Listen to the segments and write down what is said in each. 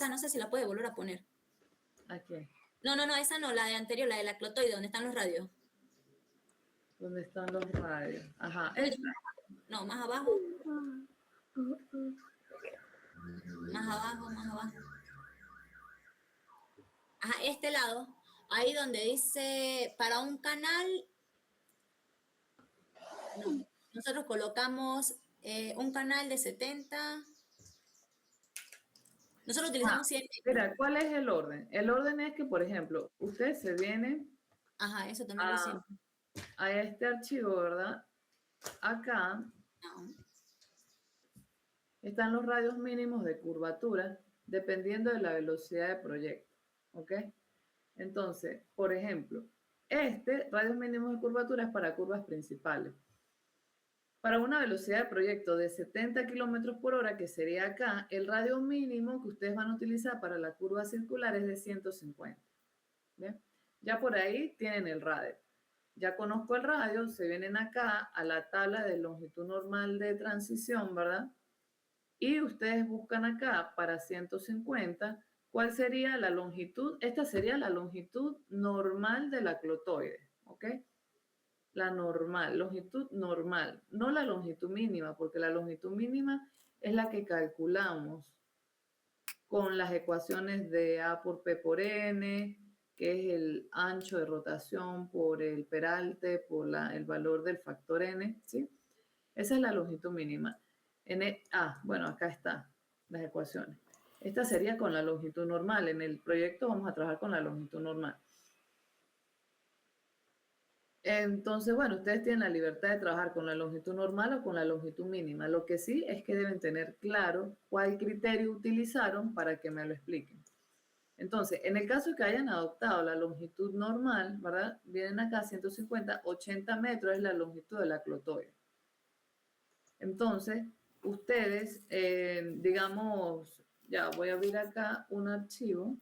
Esa no sé si la puede volver a poner. Aquí. No, esa no, la de anterior, la de la clotoide, donde están los radios. ¿Dónde están los radios? Ajá, Un poquito esta. más abajo. No, más abajo. Más abajo, más abajo. Ajá, este lado. Ahí donde dice para un canal. No. Nosotros colocamos un canal de 70. Nosotros utilizamos 100 Mira, metros. ¿cuál es el orden? El orden es que, por ejemplo, usted se viene Ajá, eso también lo a, hicimos. a este archivo, ¿verdad? Acá No. están los radios mínimos de curvatura dependiendo de la velocidad de proyecto. ¿Ok? Entonces, por ejemplo, este radios mínimos de curvatura es para curvas principales. Para una velocidad de proyecto de 70 kilómetros por hora, que sería acá, el radio mínimo que ustedes van a utilizar para la curva circular es de 150. ¿Bien? Ya por ahí tienen el radio. Ya conozco el radio, se vienen acá a la tabla de longitud normal de transición, ¿verdad? Y ustedes buscan acá para 150, ¿cuál sería la longitud? Esta sería la longitud normal de la clotoide, ¿ok? La normal, longitud normal, no la longitud mínima, porque la longitud mínima es la que calculamos con las ecuaciones de A por P por N, que es el ancho de rotación por el peralte, por el valor del factor N, ¿sí? Esa es la longitud mínima. Bueno, acá están las ecuaciones. Esta sería con la longitud normal. En el proyecto vamos a trabajar con la longitud normal. Entonces, bueno, ustedes tienen la libertad de trabajar con la longitud normal o con la longitud mínima. Lo que sí es que deben tener claro cuál criterio utilizaron para que me lo expliquen. Entonces, en el caso que hayan adoptado la longitud normal, ¿verdad? Vienen acá 150, 80 metros es la longitud de la clotoide. Entonces, ustedes, digamos, ya voy a abrir acá un archivo.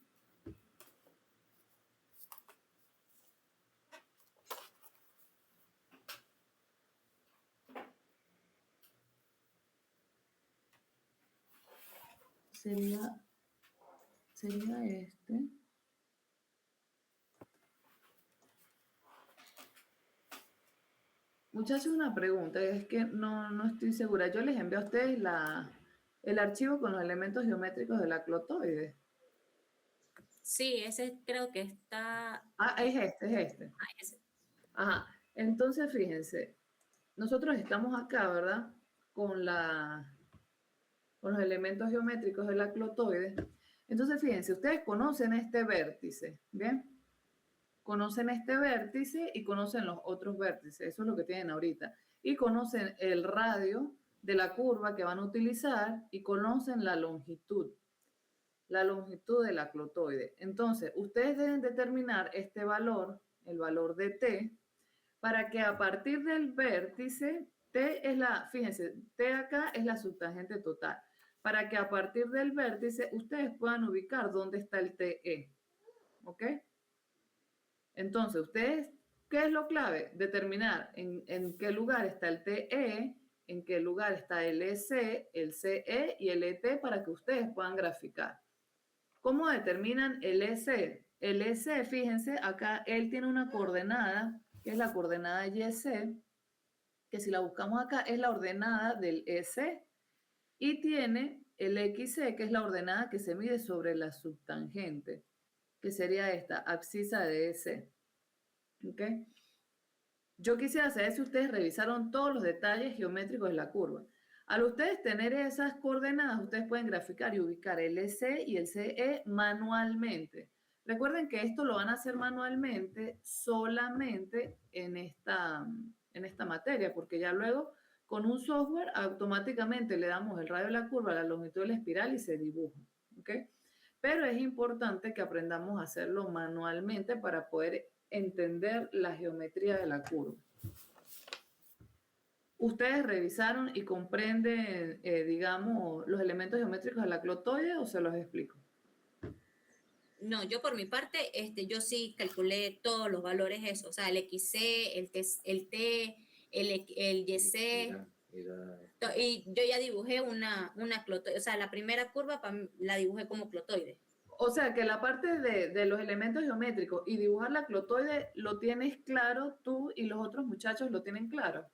Sería este. Muchachos, una pregunta, es que no estoy segura. Yo les envié a ustedes el archivo con los elementos geométricos de la clotoide. Sí, ese creo que está. Es este. Ah, ese. Ajá, entonces fíjense, nosotros estamos acá, ¿verdad? Con los elementos geométricos de la clotoide. Entonces, fíjense, ustedes conocen este vértice, ¿bien? Conocen este vértice y conocen los otros vértices, eso es lo que tienen ahorita. Y conocen el radio de la curva que van a utilizar y conocen la longitud de la clotoide. Entonces, ustedes deben determinar este valor, el valor de t, para que a partir del vértice, t es fíjense, t acá es la subtangente total, para que a partir del vértice ustedes puedan ubicar dónde está el TE, ¿ok? Entonces, ustedes, ¿qué es lo clave? Determinar en qué lugar está el TE, en qué lugar está el EC, el CE y el ET para que ustedes puedan graficar. ¿Cómo determinan el EC? El EC, fíjense, acá él tiene una coordenada, que es la coordenada YC, que si la buscamos acá es la ordenada del EC, y tiene el XC, que es la ordenada que se mide sobre la subtangente, que sería esta, abscisa de EC. ¿Ok? Yo quisiera saber si ustedes revisaron todos los detalles geométricos de la curva. Al ustedes tener esas coordenadas, ustedes pueden graficar y ubicar el EC y el CE manualmente. Recuerden que esto lo van a hacer manualmente solamente en esta materia, porque ya luego con un software automáticamente le damos el radio de la curva, la longitud de la espiral y se dibuja. ¿Ok? Pero es importante que aprendamos a hacerlo manualmente para poder entender la geometría de la curva. ¿Ustedes revisaron y comprenden, digamos, los elementos geométricos de la clotoide o se los explico? No, yo por mi parte, yo sí calculé todos los valores eso, o sea, el XC, el T, el YC. Y yo ya dibujé una clotoide, o sea, la primera curva la dibujé como clotoide. O sea, que la parte de los elementos geométricos y dibujar la clotoide lo tienes claro tú y los otros muchachos lo tienen claro.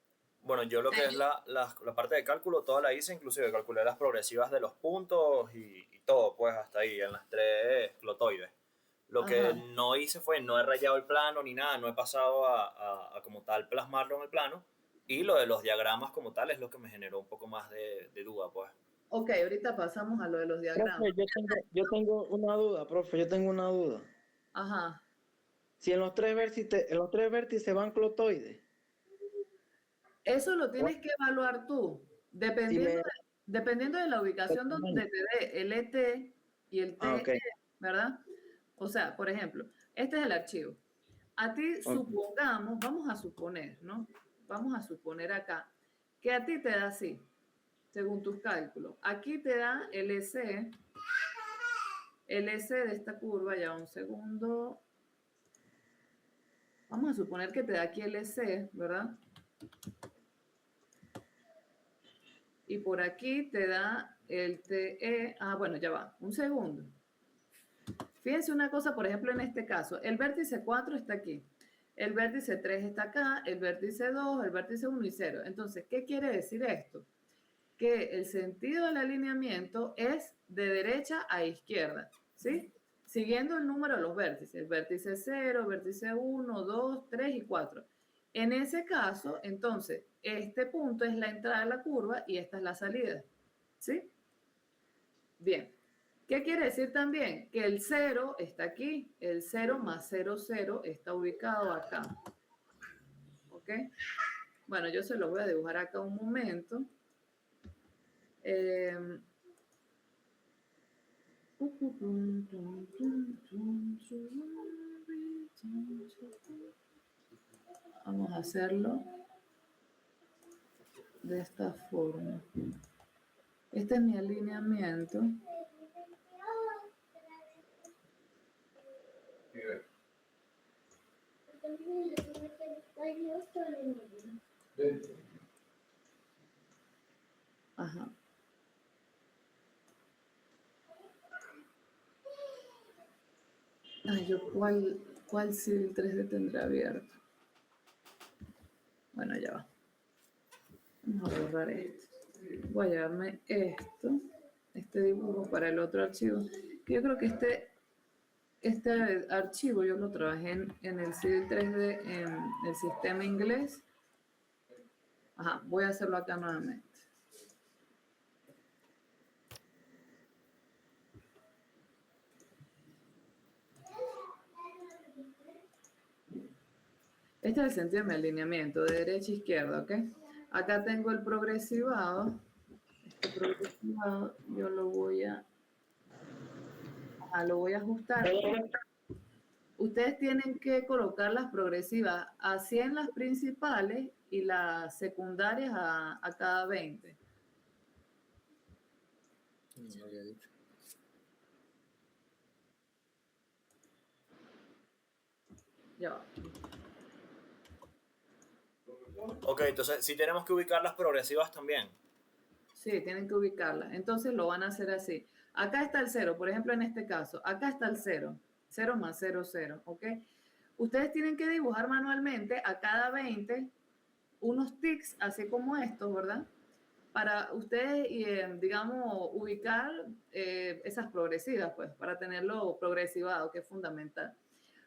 Bueno, yo lo O sea, que es la parte de cálculo, toda la hice, inclusive calculé las progresivas de los puntos y todo, pues hasta ahí, en las tres clotoides. Lo que Ajá. no hice fue, no he rayado el plano ni nada, no he pasado a como tal plasmarlo en el plano. Y lo de los diagramas como tal es lo que me generó un poco más de duda, pues. Ok, ahorita pasamos a lo de los Profe, diagramas. yo tengo una duda, profe, yo tengo una duda. Ajá. Si en los tres vértices van clotoides, Eso lo tienes que evaluar tú, si me... dependiendo de la ubicación donde te dé el ET y el TE, ok, ¿verdad? O sea, por ejemplo, este es el archivo. A ti ok. supongamos, vamos a suponer, ¿no? Vamos a suponer acá que a ti te da así, según tus cálculos. Aquí te da el S de esta curva, ya un segundo. Vamos a suponer que te da aquí el S, ¿verdad? Y por aquí te da el TE. Ah, bueno, ya va. Un segundo. Fíjense una cosa, por ejemplo, en este caso, el vértice 4 está aquí. El vértice 3 está acá, el vértice 2, el vértice 1 y 0. Entonces, ¿qué quiere decir esto? Que el sentido del alineamiento es de derecha a izquierda, ¿sí? Siguiendo el número de los vértices, el vértice 0, vértice 1, 2, 3 y 4. En ese caso, entonces, este punto es la entrada de la curva y esta es la salida, ¿sí? Bien. ¿Qué quiere decir también? Que el 0 está aquí, el 0 más 0, 0 está ubicado acá, ¿ok? Bueno, yo se lo voy a dibujar acá un momento. Vamos a hacerlo de esta forma. Este es mi alineamiento. Ajá. Ay, yo, ¿cuál Civil 3D tendré abierto? Bueno, ya va. Vamos a borrar esto. Voy a llevarme este dibujo para el otro archivo. Que yo creo que este archivo yo lo trabajé en el Civil 3D en el sistema inglés. Ajá, voy a hacerlo acá nuevamente. Este es el sentido de mi alineamiento, de derecha a izquierda, ¿ok? Acá tengo el progresivado. Este progresivado yo lo voy a ajustar. Ustedes tienen que colocar las progresivas a 100 las principales y las secundarias a cada 20. No lo había dicho. Ya va. Ok, entonces sí tenemos que ubicar las progresivas también. Sí, tienen que ubicarlas. Entonces lo van a hacer así. Acá está el 0, por ejemplo, en este caso. Acá está el 0. 0 más 0, 0, ¿ok? Ustedes tienen que dibujar manualmente a cada 20 unos tics, así como estos, ¿verdad? Para ustedes, digamos, ubicar esas progresivas, pues, para tenerlo progresivado, que es fundamental.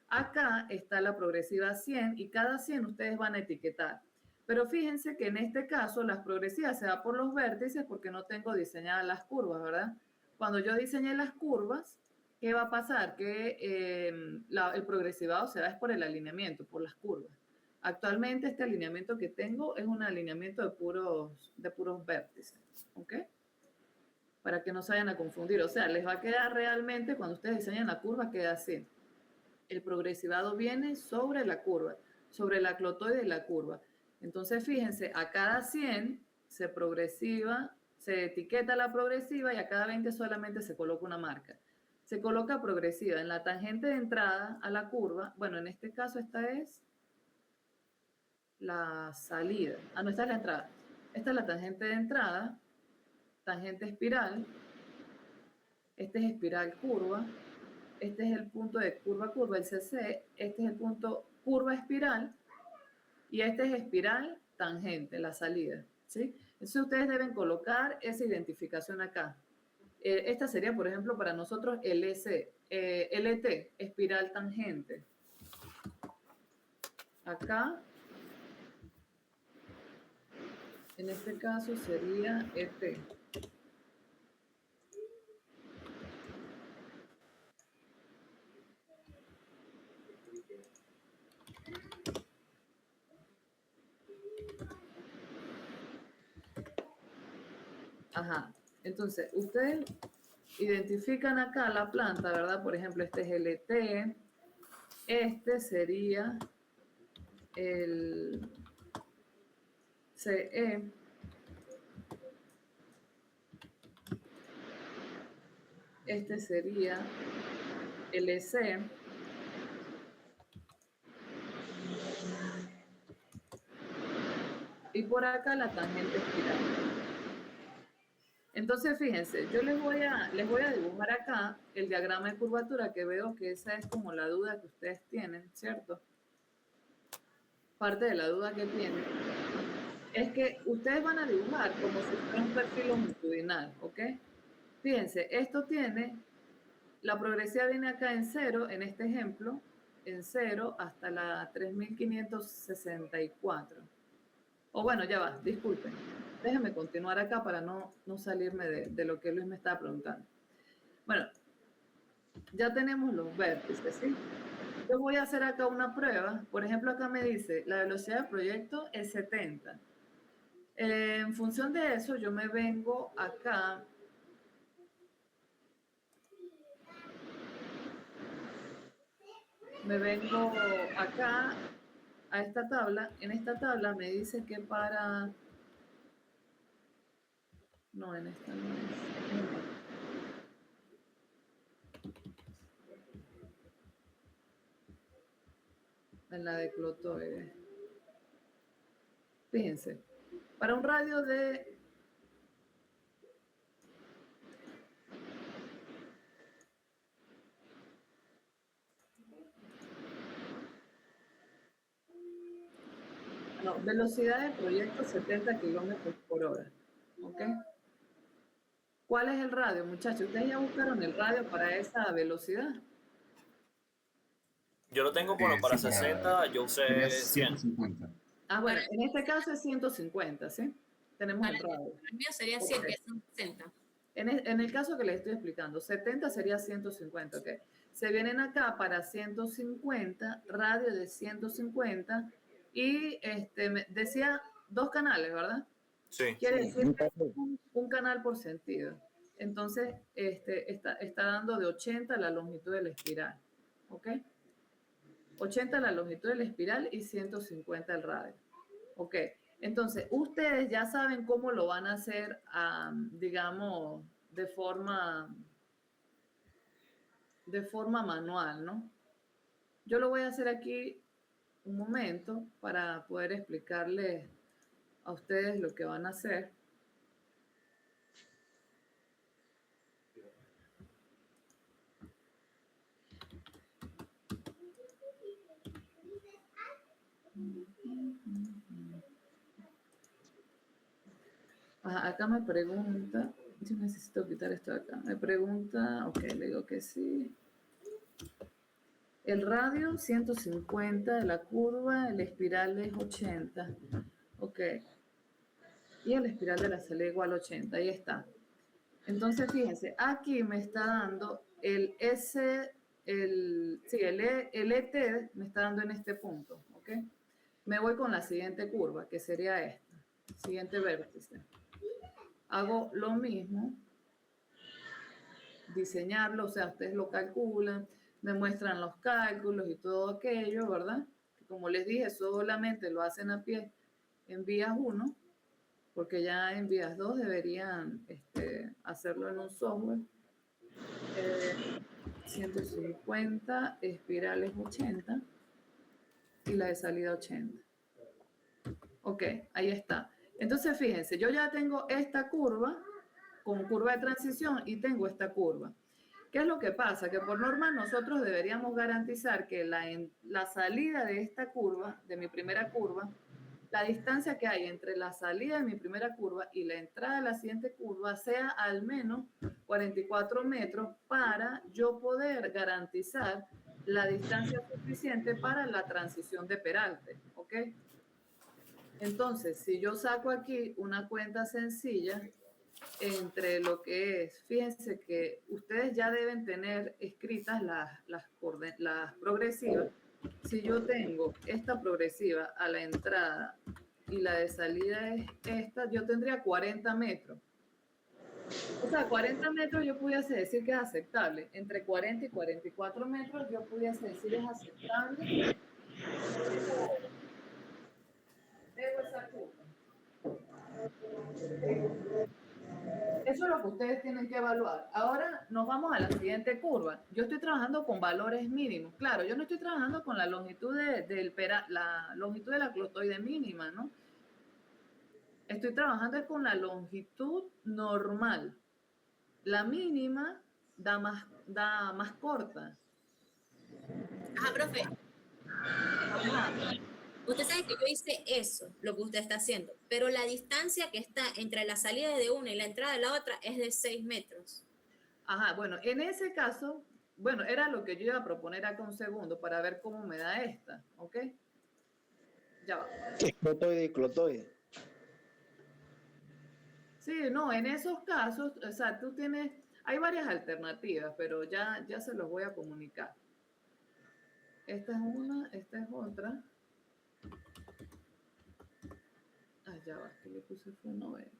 Acá está la progresiva 100 y cada 100 ustedes van a etiquetar. Pero fíjense que en este caso las progresivas se van por los vértices porque no tengo diseñadas las curvas, ¿verdad? Cuando yo diseñé las curvas, ¿qué va a pasar? Que el progresivado se da es por el alineamiento, por las curvas. Actualmente este alineamiento que tengo es un alineamiento de puros vértices, ¿ok? Para que no se vayan a confundir. O sea, les va a quedar realmente, cuando ustedes diseñan la curva, queda así. El progresivado viene sobre la curva, sobre la clotoide de la curva. Entonces, fíjense, a cada 100 se etiqueta la progresiva y a cada 20 solamente se coloca una marca. Se coloca progresiva en la tangente de entrada a la curva. Bueno, en este caso esta es la salida. Ah, no, esta es la entrada. Esta es la tangente de entrada, tangente espiral, este es espiral curva, este es el punto de curva curva, el CC, este es el punto curva espiral y este es espiral tangente, la salida, ¿sí? Entonces ustedes deben colocar esa identificación acá. Esta sería, por ejemplo, para nosotros LT, espiral tangente. Acá, en este caso sería ET. Ajá. Entonces, ustedes identifican acá la planta, ¿verdad? Por ejemplo, este es LT, este sería el CE, este sería el EC, y por acá la tangente espiral. Entonces, fíjense, yo les voy a dibujar acá el diagrama de curvatura, que veo que esa es como la duda que ustedes tienen, ¿cierto? Parte de la duda que tienen es que ustedes van a dibujar como si fuera un perfil longitudinal, ¿ok? Fíjense, esto tiene, la progresividad viene acá en 0, en este ejemplo, en 0 hasta la 3564. O bueno, ya va, disculpen. Déjenme continuar acá para no salirme de lo que Luis me estaba preguntando. Bueno, ya tenemos los vértices, ¿sí? Yo voy a hacer acá una prueba. Por ejemplo, acá me dice, la velocidad del proyecto es 70. En función de eso, yo me vengo acá. Me vengo acá a esta tabla. En esta tabla me dice que para... No, en esta no es. En la de clotoide. Fíjense, para un radio de... No, velocidad de proyecto 70 kilómetros por hora. ¿Ok? ¿Cuál es el radio, muchachos? ¿Ustedes ya buscaron el radio para esa velocidad? Yo lo tengo, bueno, para Sí, para 60, yo usé 100. 150. Ah, bueno, en este caso es 150, ¿sí? Tenemos el radio. El mío sería 100, que son 60. En el caso que les estoy explicando, 70 sería 150, ¿ok? Se vienen acá para 150, radio de 150, y decía 2 canales, ¿verdad? Sí. Quiere decir que un canal por sentido. Entonces, está dando de 80 la longitud de la espiral, ¿ok? 80 la longitud de la espiral y 150 el radio. Ok, entonces ustedes ya saben cómo lo van a hacer, digamos, de forma manual, ¿no? Yo lo voy a hacer aquí un momento para poder explicarles a ustedes lo que van a hacer. Acá me pregunta, yo necesito quitar esto de acá. Me pregunta, ok, le digo que sí. El radio 150 de la curva, el espiral es 80. Ok. Y el espiral de la salida igual a 80. Ahí está. Entonces, fíjense, aquí me está dando el ET me está dando en este punto. Ok. Me voy con la siguiente curva, que sería esta. Siguiente vértice. Hago lo mismo, diseñarlo, o sea, ustedes lo calculan, me muestran los cálculos y todo aquello, ¿verdad? Como les dije, solamente lo hacen a pie en vías 1, porque ya en vías 2 deberían hacerlo en un software. 150, espirales 80 y la de salida 80. Ok, ahí está. Entonces, fíjense, yo ya tengo esta curva con curva de transición y tengo esta curva. ¿Qué es lo que pasa? Que por norma nosotros deberíamos garantizar que la salida de esta curva, de mi primera curva, la distancia que hay entre la salida de mi primera curva y la entrada de la siguiente curva sea al menos 44 metros para yo poder garantizar la distancia suficiente para la transición de peralte, ¿ok? Entonces, si yo saco aquí una cuenta sencilla entre lo que es, fíjense que ustedes ya deben tener escritas las progresivas. Si yo tengo esta progresiva a la entrada y la de salida es esta, yo tendría 40 metros. O sea, 40 metros yo pudiese decir que es aceptable. Entre 40 y 44 metros yo pudiese decir es aceptable. Debo esa curva. Eso es lo que ustedes tienen que evaluar. Ahora nos vamos a la siguiente curva. Yo estoy trabajando con valores mínimos. Claro, yo no estoy trabajando con la longitud la longitud de la clotoide mínima, ¿no? Estoy trabajando con la longitud normal. La mínima da más corta. Ajá, profe. Ajá. Usted sabe que yo hice eso, lo que usted está haciendo, pero la distancia que está entre la salida de una y la entrada de la otra es de 6 metros. Ajá, bueno, en ese caso, bueno, era lo que yo iba a proponer acá un segundo para ver cómo me da esta, ¿ok? Ya va. Clotoide y clotoide. Sí, no, en esos casos, o sea, hay varias alternativas, pero ya se los voy a comunicar. Esta es una, esta es otra. Ah, ya va, que le puse fue 90.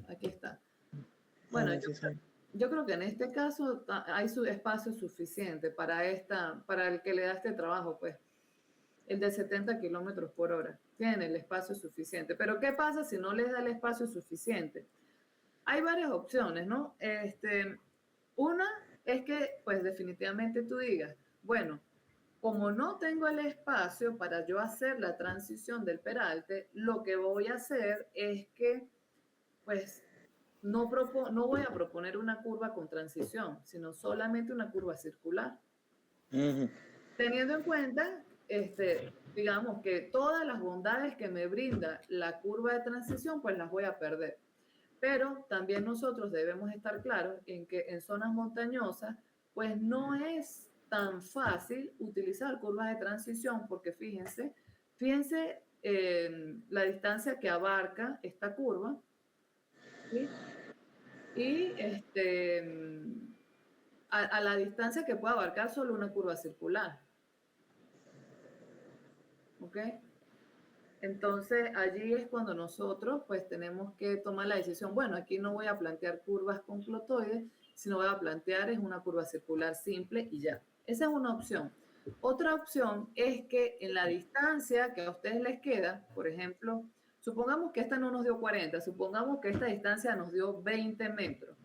Aquí está. Bueno, yo creo que en este caso hay su espacio suficiente para el que le da este trabajo, pues, el de 70 kilómetros por hora. Tiene el espacio suficiente. Pero ¿qué pasa si no les da el espacio suficiente? Hay varias opciones, ¿no? Una es que, pues, definitivamente tú digas, bueno, como no tengo el espacio para yo hacer la transición del peralte, lo que voy a hacer es que, pues, no voy a proponer una curva con transición, sino solamente una curva circular. Teniendo en cuenta, digamos que todas las bondades que me brinda la curva de transición, pues las voy a perder. Pero también nosotros debemos estar claros en que en zonas montañosas, pues no es tan fácil utilizar curvas de transición, porque fíjense la distancia que abarca esta curva, ¿sí? Y a la distancia que puede abarcar solo una curva circular. ¿Ok? Entonces allí es cuando nosotros pues tenemos que tomar la decisión, bueno, aquí no voy a plantear curvas con clotoides, sino voy a plantear es una curva circular simple y ya. Esa es una opción. Otra opción es que en la distancia que a ustedes les queda, por ejemplo, supongamos que esta no nos dio 40, supongamos que esta distancia nos dio 20 metros.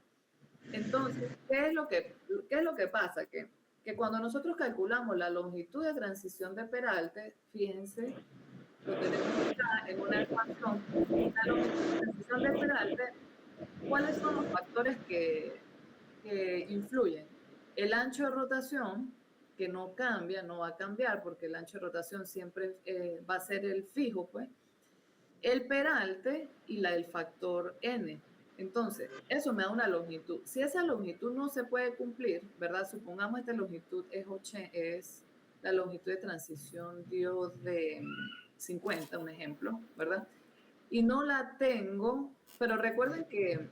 Entonces, ¿qué es lo que pasa? Que cuando nosotros calculamos la longitud de transición de peralte, fíjense, lo tenemos acá en una ecuación, la longitud de transición de peralte, ¿cuáles son los factores que influyen? El ancho de rotación, que no cambia, no va a cambiar, porque el ancho de rotación siempre va a ser el fijo, pues. El peralte y el factor n. Entonces, eso me da una longitud. Si esa longitud no se puede cumplir, ¿verdad? Supongamos esta longitud es la longitud de transición de 50, un ejemplo, ¿verdad? Y no la tengo, pero recuerden que,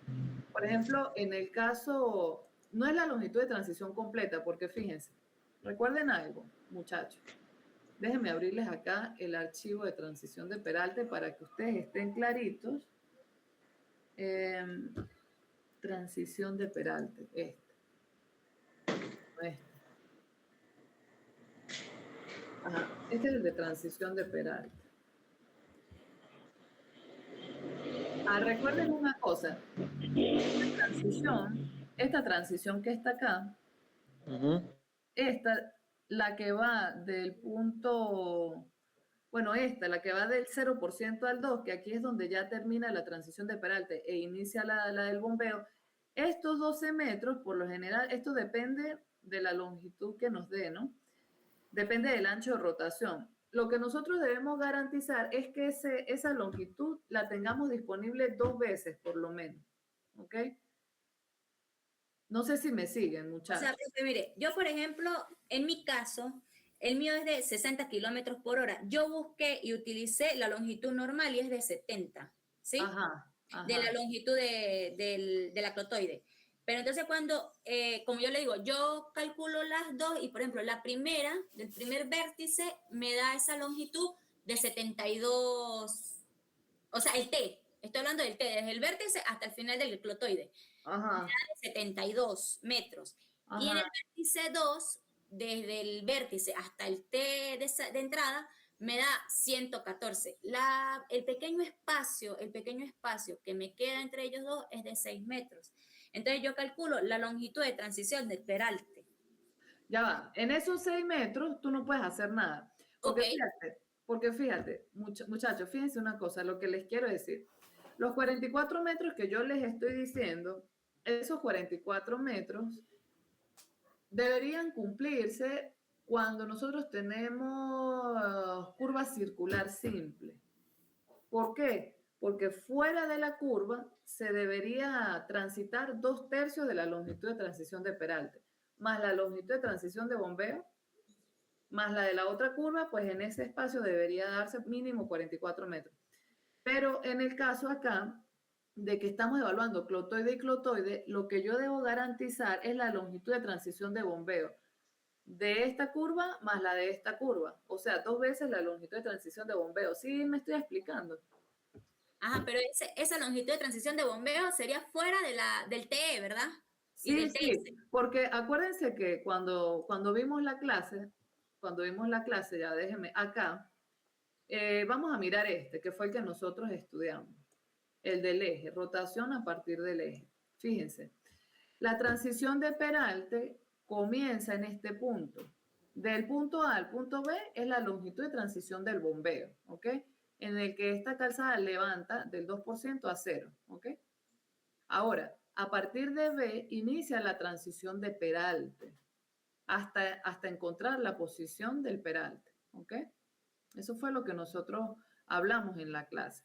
por ejemplo, en el caso, no es la longitud de transición completa, porque fíjense, recuerden algo, muchachos. Déjenme abrirles acá el archivo de transición de peralte para que ustedes estén claritos. Transición de peralte, Este. Ajá, este es el de transición de Peralta. Recuerden una cosa, esta transición que está acá, esta, la que va del punto, bueno, la que va del 0% al 2, que aquí es donde ya termina la transición de Peralta e inicia la del bombeo, estos 12 metros, por lo general, esto depende de la longitud que nos dé, ¿no? Depende del ancho de rotación. Lo que nosotros debemos garantizar es que esa longitud la tengamos disponible 2 veces, por lo menos, ¿ok? No sé si me siguen, O muchachos. sea, profe, mire, yo por ejemplo, en mi caso, el mío es de 60 kilómetros por hora. Yo busqué y utilicé la longitud normal y es de 70, ¿sí? Ajá, De la ajá. longitud de la clotoide. Pero entonces cuando, como yo le digo, yo calculo las dos y por ejemplo la primera, del primer vértice, me da esa longitud de 72, o sea, el T, estoy hablando del T, desde el vértice hasta el final del clotoide, Ajá, de 72 metros. Y en el ajá. vértice 2, desde el vértice hasta el T de entrada, me da 114. El pequeño espacio que me queda entre ellos dos es de 6 metros. Entonces yo calculo la longitud de transición del peralte. Ya va. En esos 6 metros tú no puedes hacer nada. Ok, Porque fíjate, muchachos, fíjense una cosa, lo que les quiero decir. Los 44 metros que yo les estoy diciendo, esos 44 metros deberían cumplirse cuando nosotros tenemos curva circular simple. ¿Por qué? Porque fuera de la curva se debería transitar 2/3 de la longitud de transición de Peralte, más la longitud de transición de bombeo, más la de la otra curva, pues en ese espacio debería darse mínimo 44 metros. Pero en el caso acá, de que estamos evaluando clotoide y clotoide, lo que yo debo garantizar es la longitud de transición de bombeo de esta curva más la de esta curva. O sea, 2 veces la longitud de transición de bombeo. ¿Sí me estoy explicando? ajá, pero esa longitud de transición de bombeo sería fuera del TE, ¿verdad? Y Sí, del TS. sí, porque acuérdense que cuando vimos la clase, ya déjenme acá, vamos a mirar que fue el que nosotros estudiamos, el del eje, rotación a partir del eje. Fíjense, la transición de Peralte comienza en este punto. Del punto A al punto B es la longitud de transición del bombeo, ¿ok? En el que esta calzada levanta del 2% a 0, ¿ok? Ahora, a partir de B inicia la transición de Peralte hasta encontrar la posición del Peralte, ¿ok? Eso fue lo que nosotros hablamos en la clase.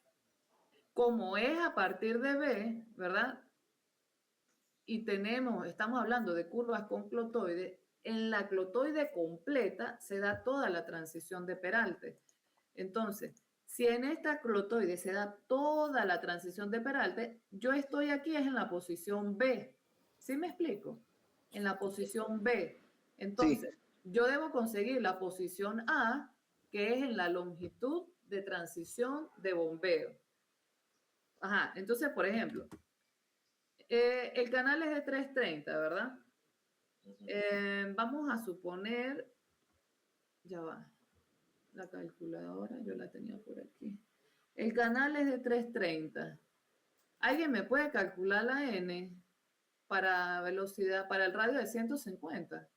Como es a partir de B, ¿verdad? Y estamos hablando de curvas con clotoide, en la clotoide completa se da toda la transición de Peralte. Entonces, si en esta clotoide se da toda la transición de Peralte, yo estoy aquí es en la posición B. ¿Sí me explico? En la posición B. Entonces, yo debo conseguir la posición A, que es en la longitud de transición de bombeo. Ajá, entonces, por ejemplo, el canal es de 330, ¿verdad? Vamos a suponer, ya va, la calculadora, yo la tenía por aquí. El canal es de 330. ¿Alguien me puede calcular la N para velocidad, para el radio de 150?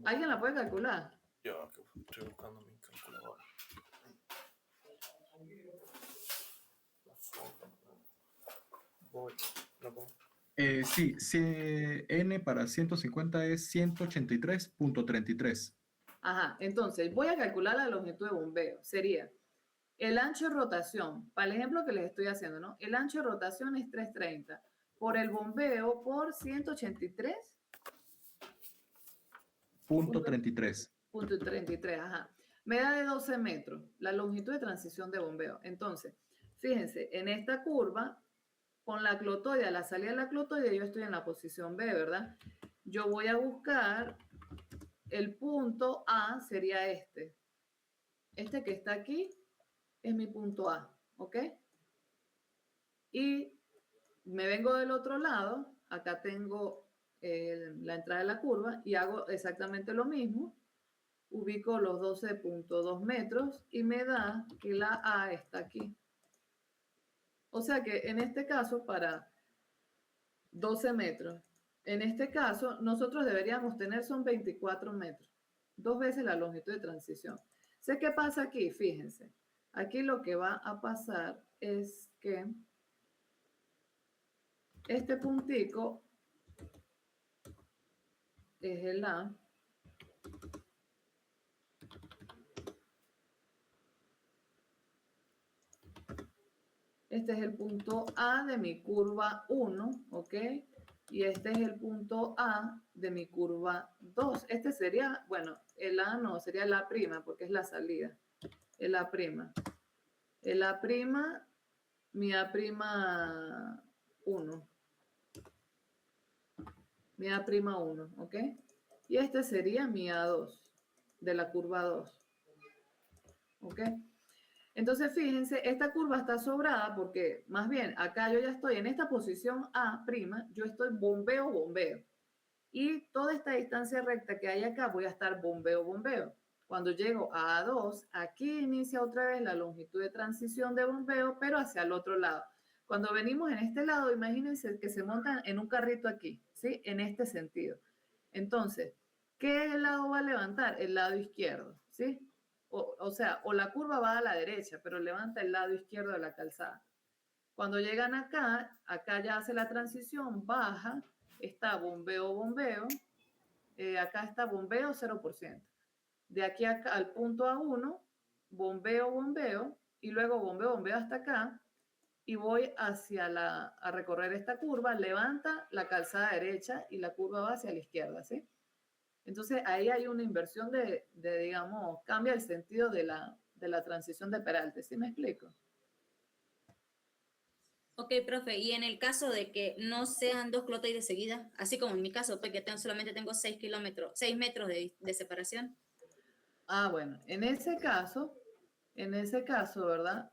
¿Alguien la puede calcular? Yo estoy buscando mi calculadora. Voy. No puedo. Sí, N para 150 es 183.33. Ajá, entonces voy a calcular la longitud de bombeo. Sería el ancho de rotación, para el ejemplo que les estoy haciendo, ¿no? El ancho de rotación es 330 por el bombeo por 183. Punto 33. Punto 33, ajá. Me da de 12 metros la longitud de transición de bombeo. Entonces, fíjense, en esta curva, con la clotoide, a la salida de la clotoide, yo estoy en la posición B, ¿verdad? Yo voy a buscar el punto A, sería este. Este que está aquí es mi punto A, ¿ok? Y me vengo del otro lado, acá tengo la entrada de la curva y hago exactamente lo mismo. Ubico los 12.2 metros y me da que la A está aquí. O sea que en este caso, para 12 metros, en este caso, nosotros deberíamos tener son 24 metros, 2 veces la longitud de transición. Sé qué pasa aquí, fíjense. Aquí lo que va a pasar es que este puntico es el A. Este es el punto A de mi curva 1, ¿ok? Y este es el punto A de mi curva 2. Este sería, bueno, el A no, sería la prima, porque es la salida. El A prima. El A prima, mi A prima 1. Mi A prima 1, ¿ok? Y este sería mi A2, de la curva 2. ¿Ok? Entonces, fíjense, esta curva está sobrada porque, más bien, acá yo ya estoy en esta posición A', yo estoy bombeo, bombeo. Y toda esta distancia recta que hay acá voy a estar bombeo, bombeo. Cuando llego a A2, aquí inicia otra vez la longitud de transición de bombeo, pero hacia el otro lado. Cuando venimos en este lado, imagínense que se montan en un carrito aquí, ¿sí? En este sentido. Entonces, ¿qué lado va a levantar? El lado izquierdo, ¿sí? O sea, o la curva va a la derecha, pero levanta el lado izquierdo de la calzada. Cuando llegan acá, acá ya hace la transición, baja, está bombeo, bombeo, acá está bombeo 0%. De aquí acá, al punto A1, bombeo, bombeo, y luego bombeo, bombeo hasta acá, y voy a recorrer esta curva, levanta la calzada derecha y la curva va hacia la izquierda, ¿sí? Entonces ahí hay una inversión digamos, cambia el sentido de la transición de peralte, ¿sí me explico? Ok, profe, y en el caso de que no sean dos clotoides seguidas, así como en mi caso, porque solamente tengo 6 metros de separación. Ah, bueno, en ese caso, ¿verdad?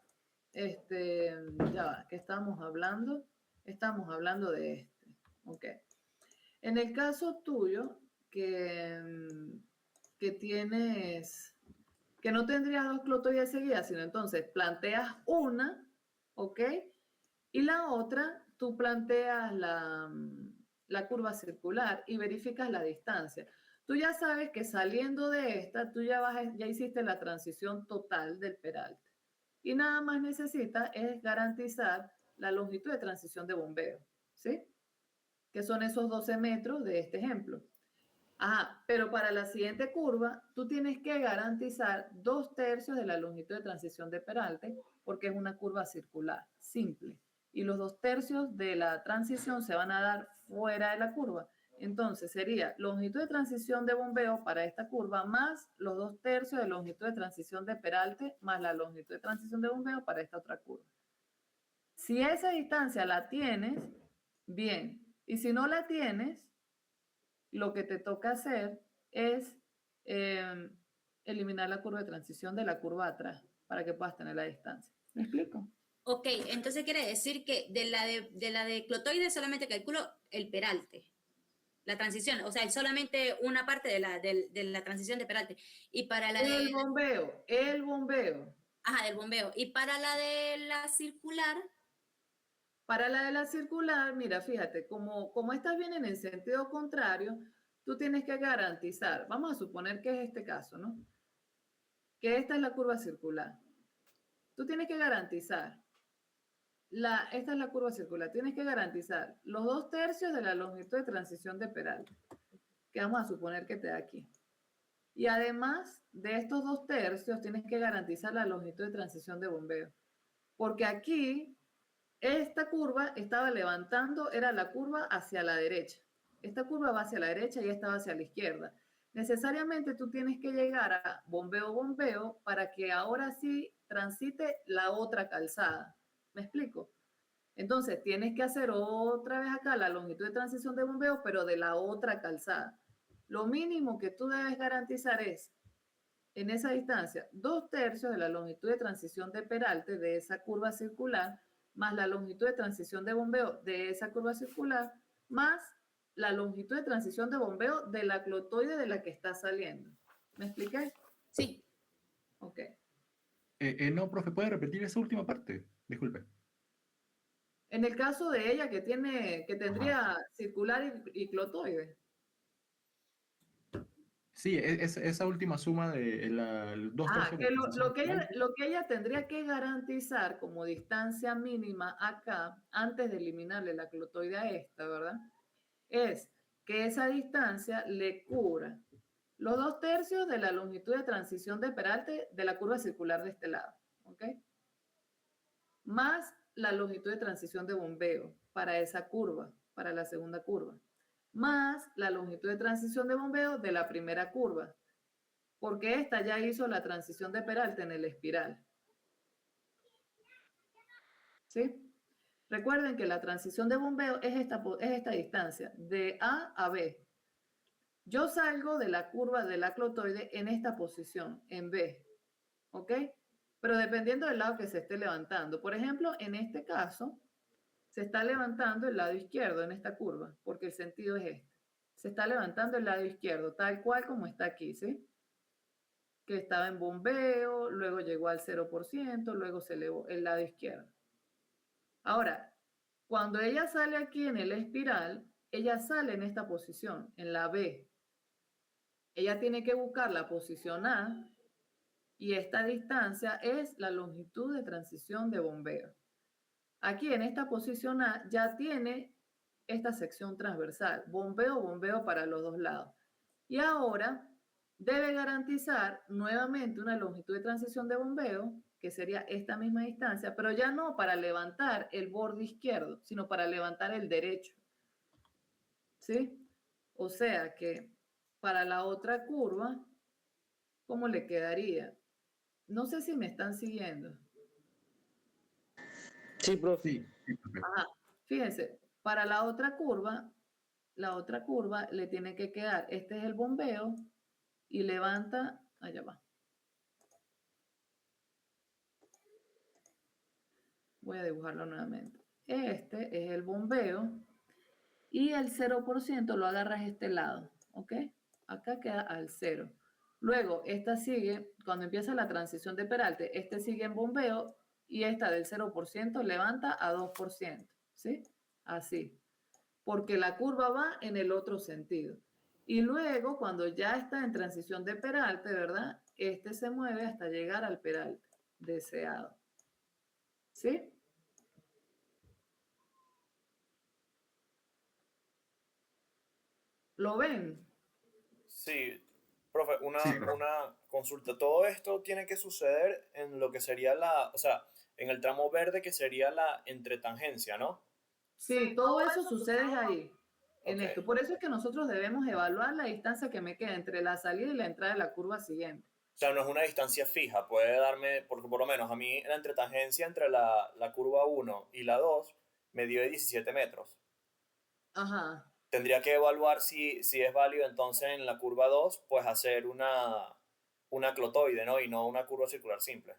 Ya va, ¿qué estamos hablando? Estamos hablando de este, ok. En el caso tuyo, que tienes, que no tendrías dos clotoides seguidas, sino entonces planteas una, ¿ok? Y la otra, tú planteas la curva circular y verificas la distancia. Tú ya sabes que saliendo de esta, tú ya hiciste la transición total del peralte. Y nada más necesitas es garantizar la longitud de transición de bombeo, ¿sí? Que son esos 12 metros de este ejemplo. Ajá, pero para la siguiente curva, tú tienes que garantizar 2/3 de la longitud de transición de peralte, porque es una curva circular, simple. Y los 2/3 de la transición se van a dar fuera de la curva. Entonces sería longitud de transición de bombeo para esta curva más los 2/3 de longitud de transición de peralte más la longitud de transición de bombeo para esta otra curva. Si esa distancia la tienes, bien. Y si no la tienes, lo que te toca hacer es eliminar la curva de transición de la curva atrás para que puedas tener la distancia. ¿Me explico? Ok, entonces quiere decir que de la de clotoide solamente calculo el peralte, la transición, o sea, solamente una parte de la transición de peralte. Y para la El bombeo. Ajá, del bombeo. Y para la de la circular. Para la de la circular, mira, fíjate, como estas vienen en sentido contrario, tú tienes que garantizar, vamos a suponer que es este caso, ¿no? Que esta es la curva circular. Tú tienes que garantizar, esta es la curva circular, tienes que garantizar los 2/3 de la longitud de transición de peralte, que vamos a suponer que te da aquí. Y además de estos 2/3, tienes que garantizar la longitud de transición de bombeo. Porque aquí, esta curva estaba levantando, era la curva hacia la derecha. Esta curva va hacia la derecha y esta va hacia la izquierda. Necesariamente tú tienes que llegar a bombeo, bombeo, para que ahora sí transite la otra calzada. ¿Me explico? Entonces, tienes que hacer otra vez acá la longitud de transición de bombeo, pero de la otra calzada. Lo mínimo que tú debes garantizar es, en esa distancia, 2/3 de la longitud de transición de peralte de esa curva circular más la longitud de transición de bombeo de esa curva circular, más la longitud de transición de bombeo de la clotoide de la que está saliendo. ¿Me expliqué? Sí. Ok. No, profe, ¿puede repetir esa última parte? Disculpe. En el caso de ella que tendría circular y clotoide. Sí, esa última suma de los dos tercios de Que transición lateral. lo que ella tendría que garantizar como distancia mínima acá, antes de eliminarle la clotoide a esta, ¿verdad? Es que esa distancia le cubra los 2/3 de la longitud de transición de peralte de la curva circular de este lado, ¿ok? Más la longitud de transición de bombeo para esa curva, para la segunda curva, más la longitud de transición de bombeo de la primera curva, porque esta ya hizo la transición de peralte en el espiral. ¿Sí? Recuerden que la transición de bombeo es esta distancia, de A a B. Yo salgo de la curva de la clotoide en esta posición, en B, ¿ok? Pero dependiendo del lado que se esté levantando. Por ejemplo, en este caso, se está levantando el lado izquierdo en esta curva, porque el sentido es este. Se está levantando el lado izquierdo, tal cual como está aquí, ¿sí? Que estaba en bombeo, luego llegó al 0%, luego se elevó el lado izquierdo. Ahora, cuando ella sale aquí en el espiral, ella sale en esta posición, en la B. Ella tiene que buscar la posición A y esta distancia es la longitud de transición de bombeo. Aquí en esta posición A ya tiene esta sección transversal, bombeo, bombeo para los dos lados. Y ahora debe garantizar nuevamente una longitud de transición de bombeo, que sería esta misma distancia, pero ya no para levantar el borde izquierdo, sino para levantar el derecho. ¿Sí? O sea que para la otra curva, ¿cómo le quedaría? No sé si me están siguiendo. Sí, profe. Sí, profe. Ajá. Fíjense, para la otra curva le tiene que quedar, este es el bombeo y levanta, allá va. Voy a dibujarlo nuevamente. Este es el bombeo y el 0% lo agarras a este lado, ¿ok? Acá queda al 0. Luego, esta sigue, cuando empieza la transición de peralte, este sigue en bombeo y esta del 0% levanta a 2%, ¿sí? Así, porque la curva va en el otro sentido. Y luego, cuando ya está en transición de peralte, ¿verdad? Este se mueve hasta llegar al peralte deseado, ¿sí? ¿Lo ven? Sí, profe, Sí, profe. una consulta. Todo esto tiene que suceder en lo que sería o sea, en el tramo verde que sería la entretangencia, ¿no? Sí, todo eso sucede ahí, en Ok. esto. Por eso es que nosotros debemos evaluar la distancia que me queda entre la salida y la entrada de la curva siguiente. O sea, no es una distancia fija, puede darme, porque por lo menos a mí la entretangencia entre la curva 1 y la 2 me dio 17 metros. Ajá, Tendría que evaluar si es válido entonces en la curva 2, pues hacer una clotoide, ¿no? Y no una curva circular simple.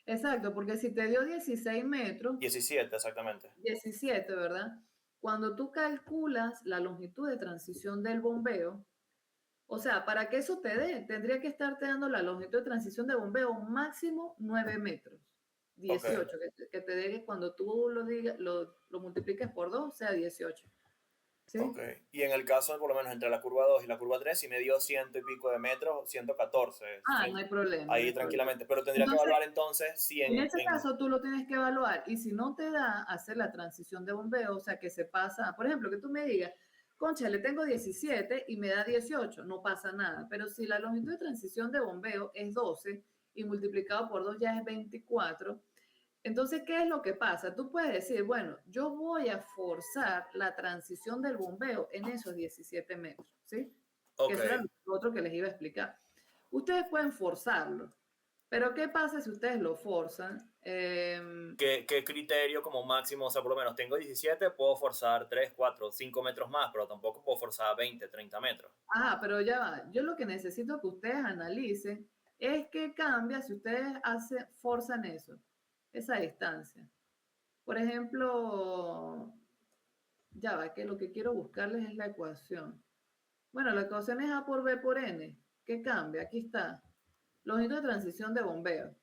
exacto, porque si te dio 16 metros, 17, exactamente. 17, ¿verdad? Cuando tú calculas la longitud de transición del bombeo, o sea, para que eso te dé, tendría que estarte dando la longitud de transición de bombeo máximo 9 metros. 18, Ok. que te dé cuando tú lo multipliques por 2, sea 18. ¿Sí? Ok. Y en el caso, por lo menos entre la curva 2 y la curva 3, si me dio ciento y pico de metros, 114. Ah, no hay problema, no Ahí hay problema. tranquilamente. Pero tendría que Entonces, evaluar entonces si en ese caso tú lo tienes que evaluar y si no te da hacer la transición de bombeo, o sea, que se pasa, por ejemplo, que tú me digas, concha, le tengo 17 y me da 18, no pasa nada. Pero si la longitud de transición de bombeo es 12 y multiplicado por 2 ya es 24, entonces, ¿qué es lo que pasa? Tú puedes decir, bueno, yo voy a forzar la transición del bombeo en esos 17 metros, ¿sí? Que Ok. eso era lo otro que les iba a explicar. Ustedes pueden forzarlo, pero ¿qué pasa si ustedes lo forzan? ¿Qué criterio como máximo? O sea, por lo menos tengo 17, puedo forzar 3, 4, 5 metros más, pero tampoco puedo forzar 20, 30 metros. Pero ya va. Yo lo que necesito que ustedes analicen es qué cambia si ustedes forzan eso, esa distancia. Por ejemplo, ya va, que lo que quiero buscarles es la ecuación. Bueno, la ecuación es A por B por N. ¿Qué cambia? Aquí está. Longitud de transición de bombeo.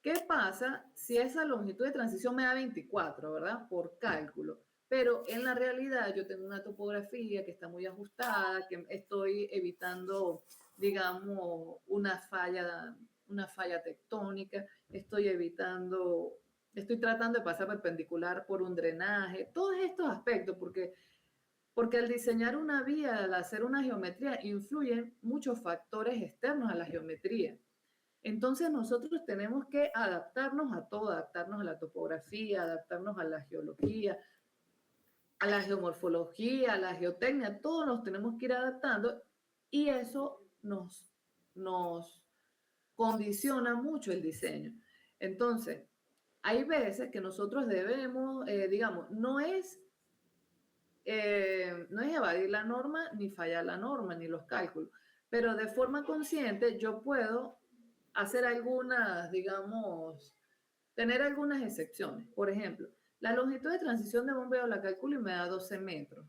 ¿Qué pasa si esa longitud de transición me da 24, ¿verdad? Por cálculo. Pero en la realidad yo tengo una topografía que está muy ajustada, que estoy evitando, digamos, una falla tectónica, estoy tratando de pasar perpendicular por un drenaje, todos estos aspectos, porque al diseñar una vía, al hacer una geometría, influyen muchos factores externos a la geometría. Entonces nosotros tenemos que adaptarnos a todo, adaptarnos a la topografía, adaptarnos a la geología, a la geomorfología, a la geotecnia, todos nos tenemos que ir adaptando y eso nos condiciona mucho el diseño. Entonces, hay veces que nosotros debemos, digamos, no es evadir la norma, ni fallar la norma, ni los cálculos, pero de forma consciente yo puedo hacer algunas, digamos, tener algunas excepciones. Por ejemplo, la longitud de transición de bombeo la calculo y me da 12 metros,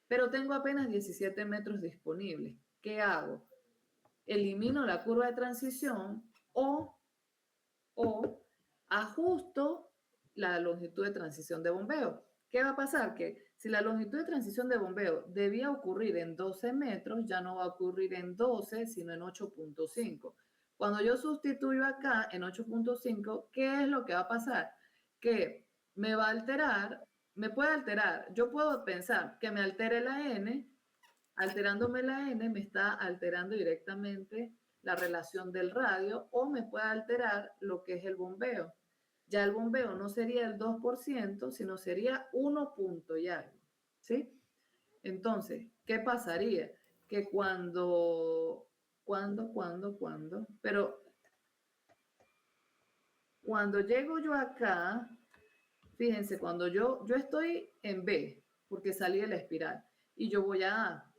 pero tengo apenas 17 metros disponibles. ¿Qué hago? Elimino la curva de transición o ajusto la longitud de transición de bombeo. ¿Qué va a pasar? Que si la longitud de transición de bombeo debía ocurrir en 12 metros, ya no va a ocurrir en 12, sino en 8.5. Cuando yo sustituyo acá en 8.5, ¿qué es lo que va a pasar? Que me va a alterar, me puede alterar. Yo puedo pensar que me altere la n, alterándome la n me está alterando directamente la relación del radio o me puede alterar lo que es el bombeo. Ya el bombeo no sería el 2%, sino sería 1 punto y algo, ¿sí? Entonces, ¿qué pasaría? Que pero cuando llego yo acá, fíjense, cuando yo estoy en B, porque salí de la espiral, y yo voy a A.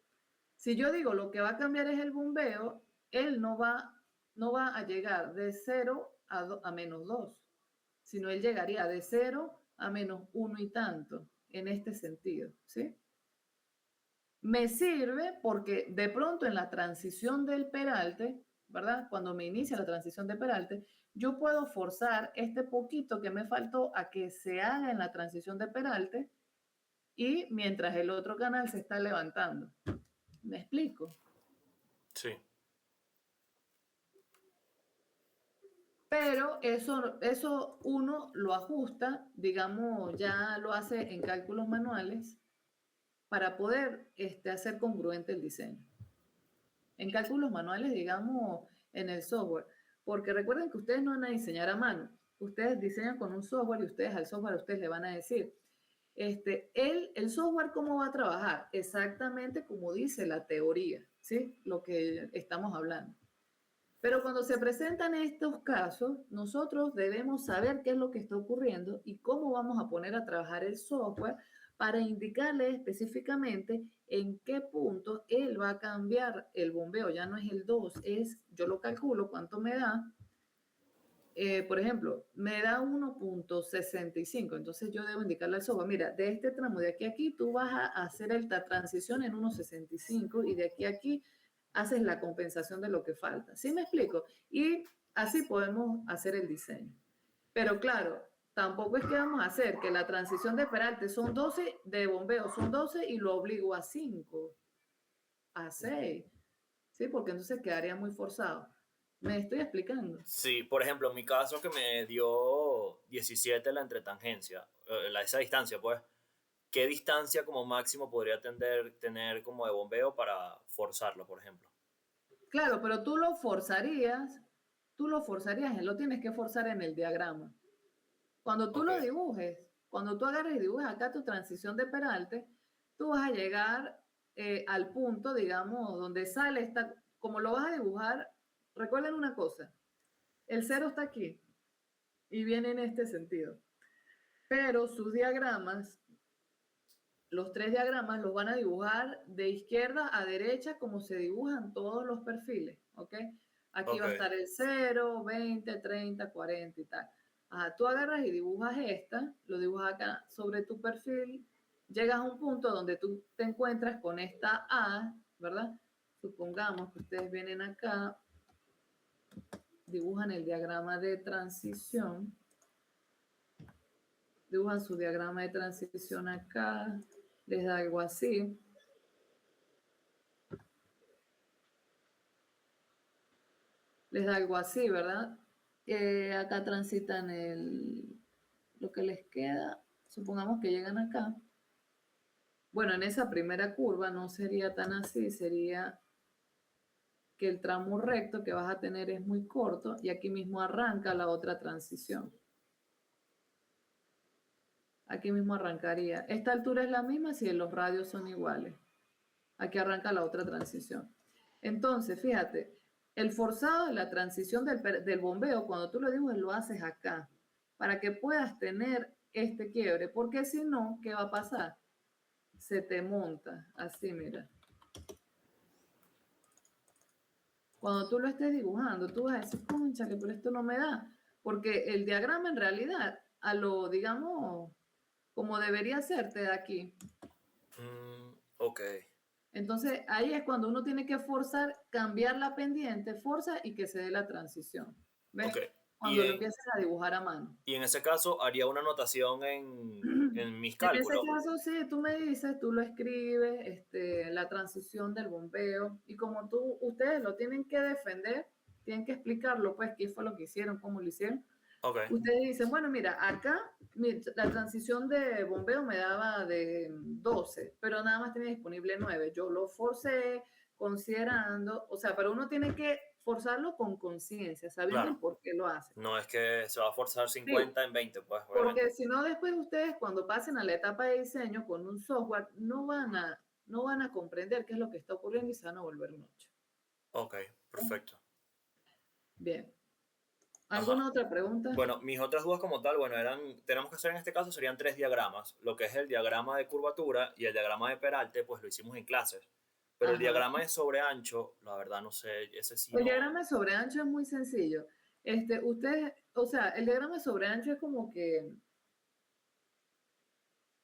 Si yo digo lo que va a cambiar es el bombeo, él no va a llegar de 0 a menos 2, sino él llegaría de 0 a menos 1 y tanto, en este sentido, ¿sí? Me sirve porque de pronto en la transición del peralte, ¿verdad? Cuando me inicia la transición de peralte, yo puedo forzar este poquito que me faltó a que se haga en la transición de peralte y mientras el otro canal se está levantando. ¿Me explico? Sí. Pero eso uno lo ajusta, digamos, ya lo hace en cálculos manuales para poder hacer congruente el diseño. En cálculos manuales, digamos, en el software. Porque recuerden que ustedes no van a diseñar a mano. Ustedes diseñan con un software y ustedes al software ustedes le van a decir, el software cómo va a trabajar, exactamente como dice la teoría, ¿sí? Lo que estamos hablando. Pero cuando se presentan estos casos, nosotros debemos saber qué es lo que está ocurriendo y cómo vamos a poner a trabajar el software para indicarle específicamente en qué punto él va a cambiar el bombeo. Ya no es el 2, yo lo calculo cuánto me da. Por ejemplo, me da 1.65, entonces yo debo indicarle al software, mira, de este tramo de aquí a aquí tú vas a hacer esta transición en 1.65 y de aquí a aquí haces la compensación de lo que falta. ¿Sí me explico? Y así podemos hacer el diseño. Pero claro, tampoco es que vamos a hacer que la transición de peralte son 12, de bombeo son 12 y lo obligo a 5, a 6, ¿sí? Porque entonces quedaría muy forzado. ¿Me estoy explicando? Sí, por ejemplo, en mi caso que me dio 17 la entretangencia, esa distancia, pues, ¿qué distancia como máximo podría tener como de bombeo para forzarlo, por ejemplo? Claro, pero tú lo forzarías, lo tienes que forzar en el diagrama. Cuando tú Ok, lo dibujes, cuando tú agarres y dibujes acá tu transición de peralte, tú vas a llegar al punto, digamos, donde sale esta, como lo vas a dibujar, recuerden una cosa, el cero está aquí y viene en este sentido, pero sus diagramas, los 3 diagramas los van a dibujar de izquierda a derecha como se dibujan todos los perfiles, ¿ok? Aquí va a ok. estar el 0, 20, 30, 40 y tal. Tú agarras y dibujas esta, lo dibujas acá sobre tu perfil, llegas a un punto donde tú te encuentras con esta A, ¿verdad? Supongamos que ustedes vienen acá, dibujan el diagrama de transición, dibujan su diagrama de transición acá, les da algo así. Les da algo así, ¿verdad? Acá transitan lo que les queda. Supongamos que llegan acá. Bueno, en esa primera curva no sería tan así, sería que el tramo recto que vas a tener es muy corto y aquí mismo arranca la otra transición. Aquí mismo arrancaría. Esta altura es la misma si los radios son iguales. Aquí arranca la otra transición. Entonces, fíjate, el forzado de la transición del bombeo, cuando tú lo dibujas, lo haces acá, para que puedas tener este quiebre, porque si no, ¿qué va a pasar? Se te monta, así, mira. Cuando tú lo estés dibujando, tú vas a decir, cónchale, pero esto no me da, porque el diagrama en realidad, a lo, digamos, como debería ser, te da aquí. Ok. Entonces, ahí es cuando uno tiene que forzar, cambiar la pendiente, forza y que se dé la transición. ¿Ves? Ok. Cuando lo empiezas a dibujar a mano. Y en ese caso haría una anotación en mis En ese cálculos. caso, sí, tú me dices, tú lo escribes, la transición del bombeo, y como ustedes lo tienen que defender, tienen que explicarlo, pues, qué fue lo que hicieron, cómo lo hicieron. Ok. Ustedes dicen, bueno, mira, acá la transición de bombeo me daba de 12, pero nada más tenía disponible 9. Yo lo forcé considerando, o sea, pero uno tiene que forzarlo con conciencia, sabiendo el Claro. por qué lo hace. No es que se va a forzar Sí, 50 en 20, pues, obviamente. porque si no, después ustedes cuando pasen a la etapa de diseño con un software, no van a comprender qué es lo que está ocurriendo y se van a volver un 8. Ok, perfecto. Bien. Ajá. ¿Alguna otra pregunta? Bueno, mis otras dudas como tal, bueno, tenemos que hacer en este caso serían 3 diagramas. Lo que es el diagrama de curvatura y el diagrama de peralte, pues lo hicimos en clases. Pero el Ajá. diagrama de sobreancho, la verdad no sé, ese sí El no. diagrama de sobreancho es muy sencillo. Ustedes, o sea, el diagrama de sobreancho es como que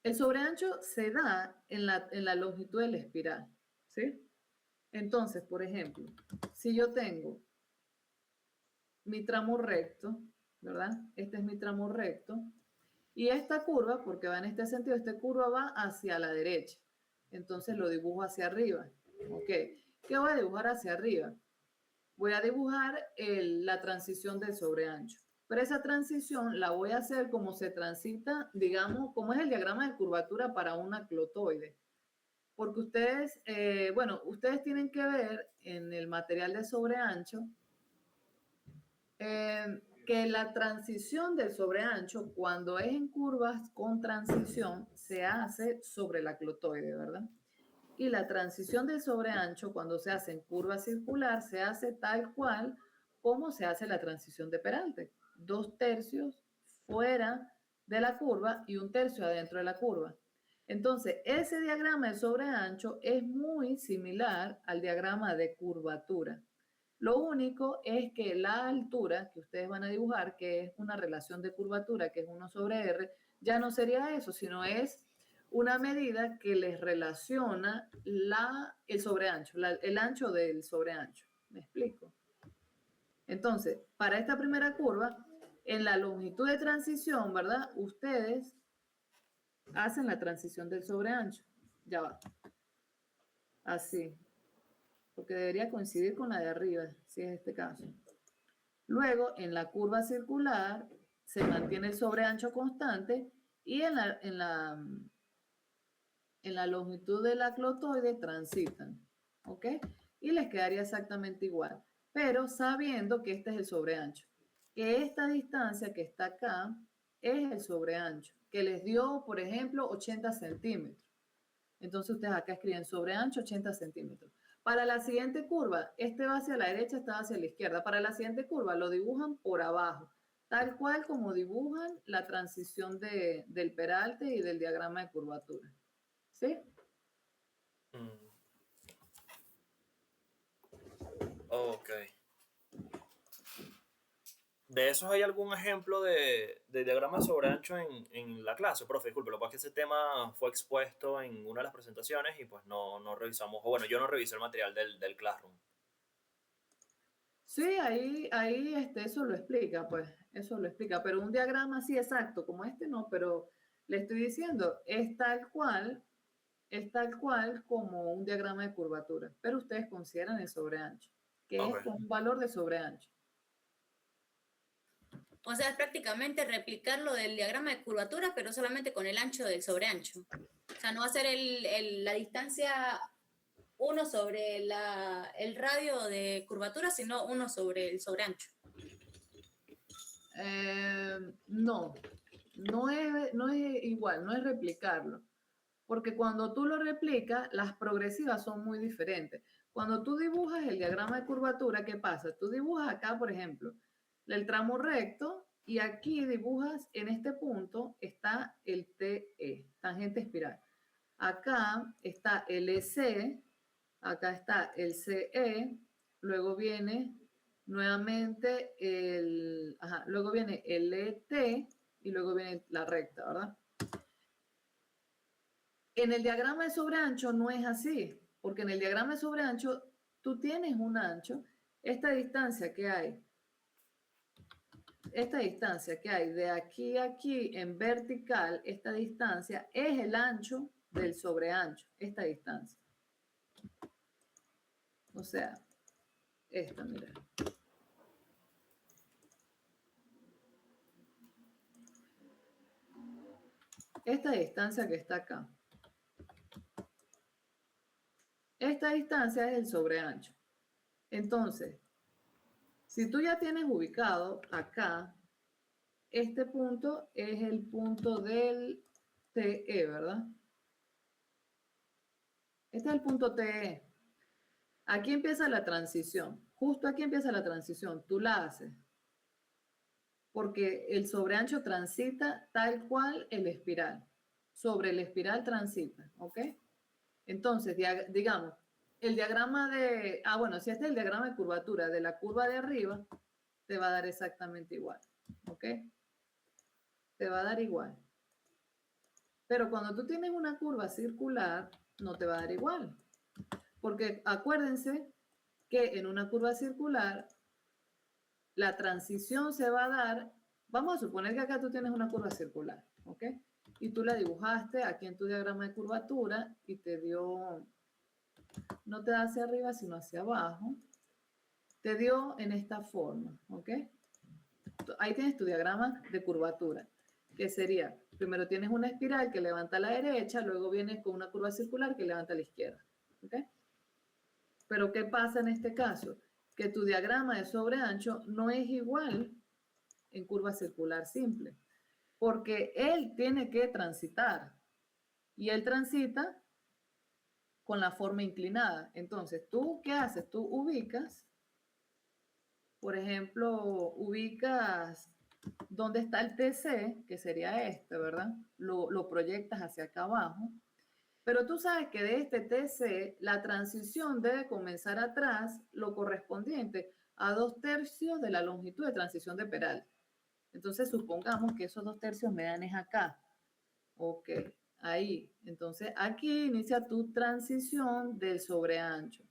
el sobreancho se da en la longitud de la espiral, ¿sí? Entonces, por ejemplo, si yo tengo mi tramo recto, ¿verdad? Este es mi tramo recto. Y esta curva, porque va en este sentido, esta curva va hacia la derecha. Entonces lo dibujo hacia arriba. ¿Ok? ¿Qué voy a dibujar hacia arriba? Voy a dibujar la transición del sobreancho. Pero esa transición la voy a hacer como se transita, digamos, como es el diagrama de curvatura para una clotoide. Porque ustedes, bueno, ustedes tienen que ver en el material de sobreancho que la transición del sobreancho, cuando es en curvas con transición, se hace sobre la clotoide, ¿verdad? Y la transición del sobreancho, cuando se hace en curva circular, se hace tal cual como se hace la transición de peralte. 2/3 fuera de la curva y 1/3 adentro de la curva. Entonces, ese diagrama de sobreancho es muy similar al diagrama de curvatura. Lo único es que la altura que ustedes van a dibujar, que es una relación de curvatura, que es 1/r, ya no sería eso, sino es una medida que les relaciona el sobreancho, el ancho del sobreancho. ¿Me explico? Entonces, para esta primera curva, en la longitud de transición, ¿verdad? Ustedes hacen la transición del sobreancho. Ya va. Así. Porque debería coincidir con la de arriba, si es este caso. Luego, en la curva circular, se mantiene el sobreancho constante y en la longitud de la clotoide transitan, ¿ok? Y les quedaría exactamente igual, pero sabiendo que este es el sobreancho, que esta distancia que está acá es el sobreancho, que les dio, por ejemplo, 80 centímetros. Entonces ustedes acá escriben sobreancho 80 centímetros. Para la siguiente curva, este va hacia la derecha, este va hacia la izquierda. Para la siguiente curva lo dibujan por abajo, tal cual como dibujan la transición del peralte y del diagrama de curvatura. ¿Sí? Mm, ok. ¿De esos hay algún ejemplo de diagrama sobre ancho en la clase, profe? Disculpe, lo que pasa es que ese tema fue expuesto en una de las presentaciones y pues no revisamos, o bueno, yo no revisé el material del Classroom. Sí, ahí eso lo explica, pues, eso lo explica, pero un diagrama así exacto como este no, pero le estoy diciendo, es tal cual como un diagrama de curvatura, pero ustedes consideran el sobreancho, que es Ok. con un valor de sobreancho. O sea, es prácticamente replicar lo del diagrama de curvatura, pero solamente con el ancho del sobreancho. O sea, no va a ser la distancia 1 sobre el radio de curvatura, sino 1 sobre el sobreancho. No, no es igual, no es replicarlo, porque cuando tú lo replicas, las progresivas son muy diferentes. Cuando tú dibujas el diagrama de curvatura, ¿qué pasa? Tú dibujas acá, por ejemplo, el tramo recto y aquí dibujas, en este punto está el TE, tangente espiral. Acá está el EC, acá está el CE, luego viene nuevamente luego viene el ET y luego viene la recta, ¿verdad? En el diagrama de sobreancho no es así, porque en el diagrama de sobreancho tú tienes un ancho, esta distancia que hay de aquí a aquí en vertical, esta distancia es el ancho del sobreancho, esta distancia. O sea, esta, mira. Esta distancia que está acá. Esta distancia es el sobreancho. Entonces, si tú ya tienes ubicado acá, este punto es el punto del TE, ¿verdad? Este es el punto TE. Aquí empieza la transición. Justo aquí empieza la transición. Tú la haces. Porque el sobreancho transita tal cual el espiral. Sobre el espiral transita, ¿ok? Entonces, digamos, el diagrama de... bueno, si este es el diagrama de curvatura de la curva de arriba, te va a dar exactamente igual, ¿ok? Te va a dar igual. Pero cuando tú tienes una curva circular, no te va a dar igual. Porque acuérdense que en una curva circular, la transición se va a dar, vamos a suponer que acá tú tienes una curva circular, ¿ok? Y tú la dibujaste aquí en tu diagrama de curvatura y te dio, no te da hacia arriba, sino hacia abajo. Te dio en esta forma, ¿ok? Ahí tienes tu diagrama de curvatura, que sería, primero tienes una espiral que levanta a la derecha, luego vienes con una curva circular que levanta a la izquierda, ¿ok? Pero ¿qué pasa en este caso? Que tu diagrama de sobreancho no es igual en curva circular simple, porque él tiene que transitar y él transita con la forma inclinada. Entonces, ¿tú qué haces? Tú ubicas, por ejemplo, ubicas dónde está el TC, que sería este, ¿verdad? Lo proyectas hacia acá abajo. Pero tú sabes que de este TC, la transición debe comenzar atrás, lo correspondiente a 2/3 de la longitud de transición de Peralta. Entonces, supongamos que esos 2/3 me dan es acá. Ok, ahí. Entonces, aquí inicia tu transición del sobreancho.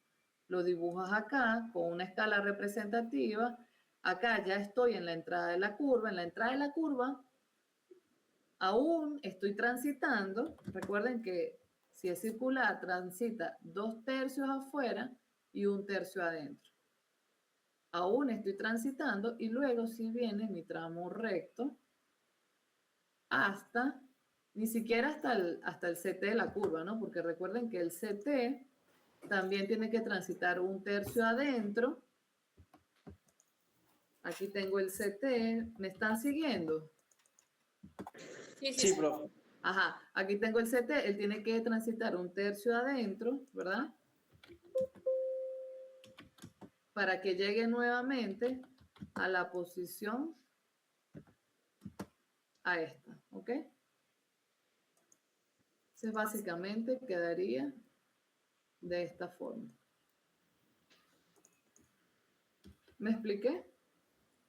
Lo dibujas acá con una escala representativa. Acá ya estoy en la entrada de la curva. En la entrada de la curva, aún estoy transitando. Recuerden que si es circular, transita 2/3 afuera y 1/3 adentro. Aún estoy transitando y luego si viene mi tramo recto hasta, ni siquiera hasta el CT de la curva, ¿no? Porque recuerden que el CT también tiene que transitar 1/3 adentro. Aquí tengo el CT. ¿Me están siguiendo? Sí, profe. Ajá, aquí tengo el CT. Él tiene que transitar 1/3 adentro, ¿verdad? Para que llegue nuevamente a la posición a esta, ¿ok? Entonces básicamente quedaría de esta forma. ¿Me expliqué?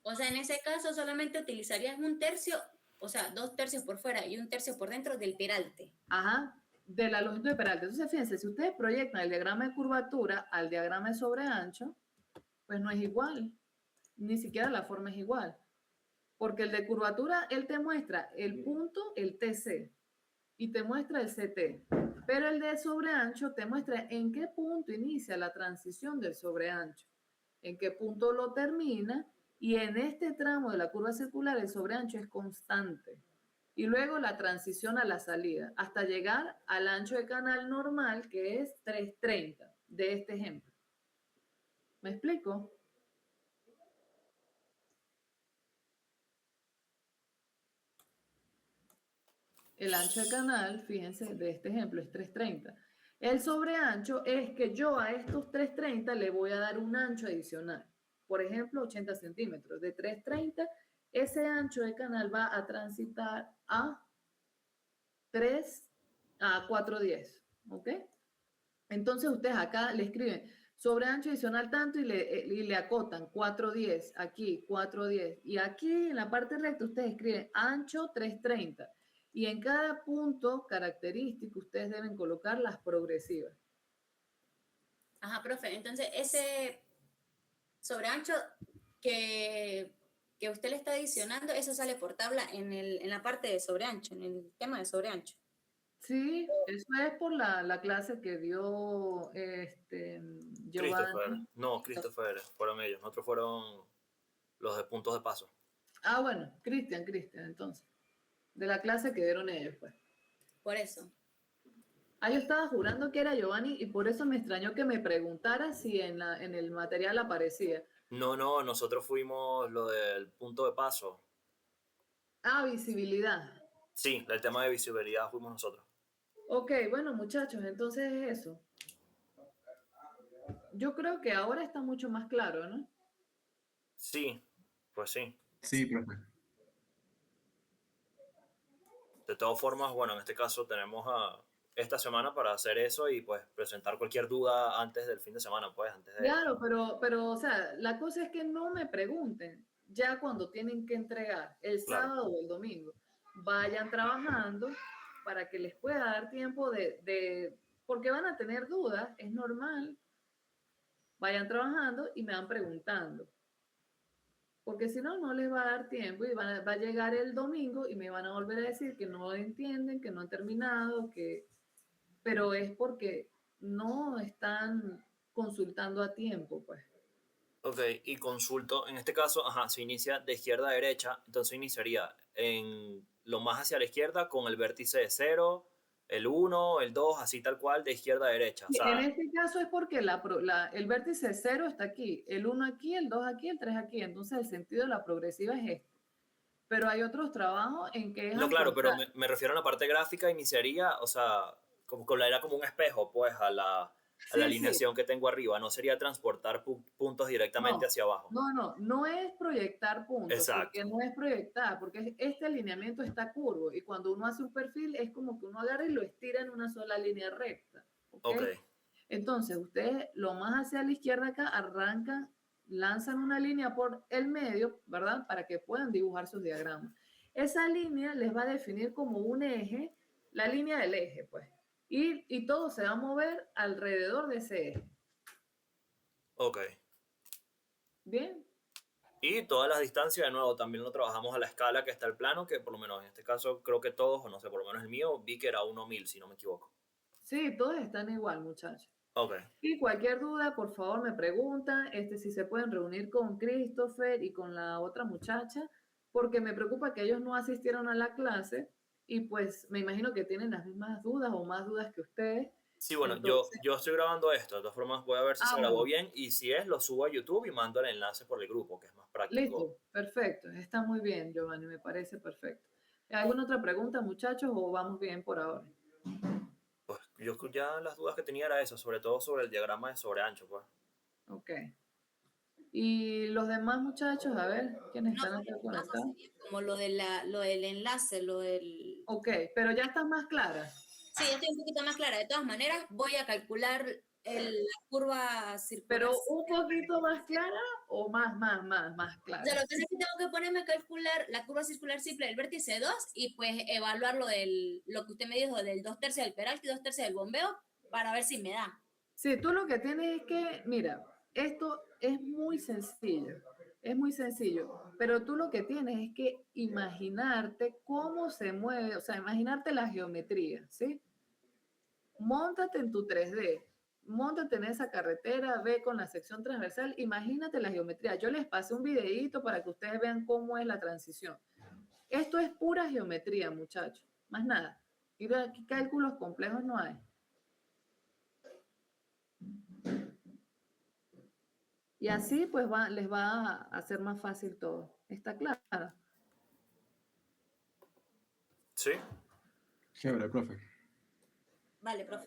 O sea, en ese caso solamente utilizarías un tercio, o sea, 2 tercios por fuera y un tercio por dentro del peralte. Ajá, de la longitud de Peralta. Entonces, fíjense, si ustedes proyectan el diagrama de curvatura al diagrama de sobreancho, pues no es igual, ni siquiera la forma es igual. Porque el de curvatura, él te muestra el punto, el TC, y te muestra el CT. Pero el de sobreancho te muestra en qué punto inicia la transición del sobreancho, en qué punto lo termina, y en este tramo de la curva circular el sobreancho es constante. Y luego la transición a la salida, hasta llegar al ancho de canal normal, que es 330 de este ejemplo. ¿Me explico? El ancho de canal, fíjense, de este ejemplo es 330. El sobreancho es que yo a estos 330 le voy a dar un ancho adicional. Por ejemplo, 80 centímetros. De 330, ese ancho de canal va a transitar a 410. ¿Ok? Entonces ustedes acá le escriben sobre ancho adicional tanto y le acotan 410, aquí 410. Y aquí en la parte recta ustedes escriben ancho 330. Y en cada punto característico ustedes deben colocar las progresivas. Ajá, profe. Entonces, ese sobreancho que usted le está adicionando, eso sale por tabla en la parte de sobreancho, en el tema de sobreancho. Sí, eso es por la clase que dio Christopher. Giovanni. No, Christopher, fueron ellos. Nosotros fueron los de puntos de paso. Ah, bueno, Cristian, entonces. De la clase que dieron ellos, pues. Por eso. Ah, yo estaba jurando que era Giovanni y por eso me extrañó que me preguntara si en el material aparecía. No, no, nosotros fuimos lo del punto de paso. Ah, visibilidad. Sí, el tema de visibilidad fuimos nosotros. Ok, bueno, muchachos, entonces es eso. Yo creo que ahora está mucho más claro, ¿no? Sí, pues sí. Sí, profe. De todas formas, bueno, en este caso tenemos esta semana para hacer eso y pues presentar cualquier duda antes del fin de semana, pues, antes de... Claro, pero, o sea, la cosa es que no me pregunten ya cuando tienen que entregar el Claro. sábado o el domingo. Vayan trabajando para que les pueda dar tiempo porque van a tener dudas, es normal. Vayan trabajando y me van preguntando. Porque si no, no les va a dar tiempo y va a llegar el domingo y me van a volver a decir que no entienden, que no han terminado, pero es porque no están consultando a tiempo, pues. Ok, y consulto, en este caso, ajá, se inicia de izquierda a derecha, entonces iniciaría en lo más hacia la izquierda con el vértice de 0, el 1, el 2, así tal cual, de izquierda a derecha. O En sea, este caso es porque el vértice 0 está aquí, el 1 aquí, el 2 aquí, el 3 aquí, entonces el sentido de la progresiva es este. Pero hay otros trabajos en que es no, al claro, pero contrario. me refiero a la parte gráfica, iniciaría, o sea, era como un espejo, pues, a la Sí, sí, alineación que tengo arriba, no sería transportar puntos directamente no, hacia abajo. no es proyectar puntos, Exacto, porque no es proyectar, porque este alineamiento está curvo y cuando uno hace un perfil es como que uno agarra y lo estira en una sola línea recta, ¿ok? ok, Entonces, ustedes lo más hacia la izquierda acá arrancan, lanzan una línea por el medio, ¿verdad? Para que puedan dibujar sus diagramas. Esa línea les va a definir como un eje, la línea del eje, pues. Y todo se va a mover alrededor de ese eje. ok. ¿Bien? Y todas las distancias, de nuevo, también lo trabajamos a la escala que está el plano, que por lo menos en este caso creo que todos, o no sé, por lo menos el mío, vi que era 1.000, si no me equivoco. Sí, todos están igual, muchachos. Ok, Y cualquier duda, por favor, me preguntan si se pueden reunir con Christopher y con la otra muchacha, porque me preocupa que ellos no asistieron a la clase y pues me imagino que tienen las mismas dudas o más dudas que ustedes. sí, bueno, Entonces, yo estoy grabando esto, de todas formas voy a ver si se grabó bueno, bien y si es, lo subo a YouTube y mando el enlace por el grupo, que es más práctico. listo, perfecto, está muy bien, Giovanni, me parece perfecto. ¿Alguna otra pregunta, muchachos, o vamos bien por ahora? Pues yo ya las dudas que tenía era eso, sobre todo sobre el diagrama de sobreancho, pues. Ok. Y los demás muchachos, a ver, ¿quiénes No, están en acá este caso conectados? sería como lo del enlace, lo del... Ok, pero ya están más claras. Sí, ya estoy un poquito más clara. De todas maneras, voy a calcular la curva circular. Pero un poquito más clara o más O clara. sea, lo que pasa es que tengo que ponerme a calcular la curva circular simple del vértice 2 y pues evaluar lo que usted me dijo del 2/3 del peralte y 2/3 del bombeo para ver si me da. Sí, tú lo que tienes es que, mira, esto es muy sencillo, pero tú lo que tienes es que imaginarte cómo se mueve, o sea, imaginarte la geometría, ¿sí? Móntate en tu 3D, móntate en esa carretera, ve con la sección transversal, imagínate la geometría. Yo les pasé un videíto para que ustedes vean cómo es la transición. Esto es pura geometría, muchachos, más nada. Y aquí cálculos complejos no hay. Y así pues les va a hacer más fácil todo. ¿Está claro? Sí. Chévere, profe. Vale, profe.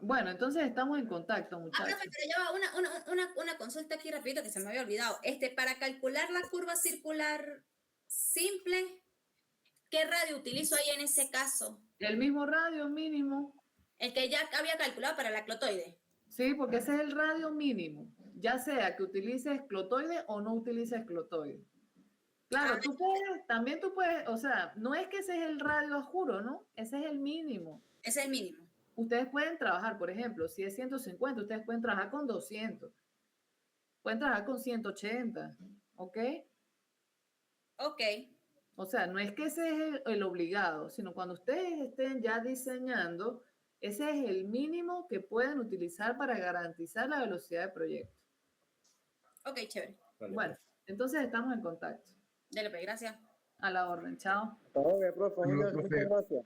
Bueno, entonces estamos en contacto, Ah, muchachos. profe, pero ya va una consulta aquí rapidito que se me había olvidado. Para calcular la curva circular simple, ¿qué radio utilizo ahí en ese caso? El mismo radio mínimo, El que ya había calculado para la clotoide. sí, porque ese es el radio mínimo, ya sea que utilices clotoide o no utilices clotoide. Claro, también tú puedes, o sea, no es que ese es el radio juro, ¿no? Ese es el mínimo. Ese es el mínimo. Ustedes pueden trabajar, por ejemplo, si es 150, ustedes pueden trabajar con 200, pueden trabajar con 180, ¿ok? Ok. O sea, no es que ese es el obligado, sino cuando ustedes estén ya diseñando, ese es el mínimo que pueden utilizar para garantizar la velocidad de proyecto. Ok, chévere. Vale, Bueno, entonces estamos en contacto. Dale, pues, gracias. A la orden, chao. profe. Saludos, Muchas profe. gracias.